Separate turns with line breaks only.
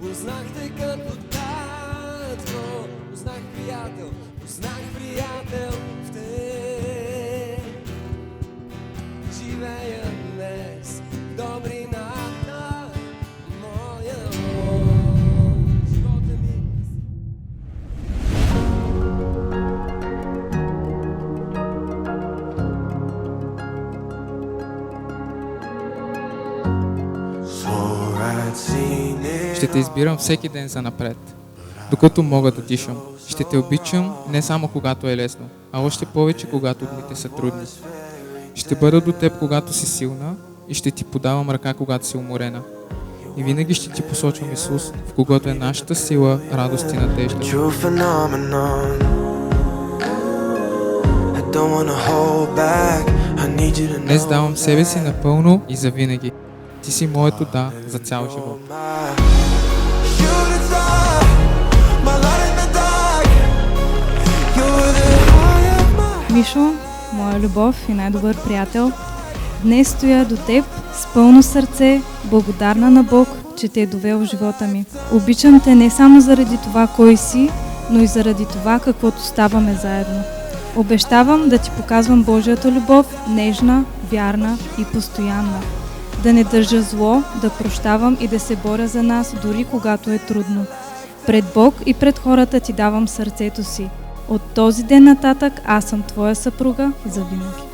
Познах те като татко, познах приятел в те. Живея днес в добрината моя. Живота ми.
Ще те избирам всеки ден за напред, докато мога да дишам. Ще те обичам не само когато е лесно, а още повече когато дните са трудни. Ще бъда до теб, когато си силна, и ще ти подавам ръка, когато си уморена. И винаги ще ти посочвам Исус, в когото е нашата сила, радост и надежда. Днес давам себе си напълно и завинаги. Ти си моето да за цял живот.
Мишо, моя любов и най-добър приятел, днес стоя до теб с пълно сърце, благодарна на Бог, че те е довел в живота ми. Обичам те не само заради това кой си, но и заради това каквото ставаме заедно. Обещавам да ти показвам Божията любов, нежна, вярна и постоянна. Да не държа зло, да прощавам и да се боря за нас, дори когато е трудно. Пред Бог и пред хората ти давам сърцето си. От този ден нататък аз съм твоя съпруга завинаги.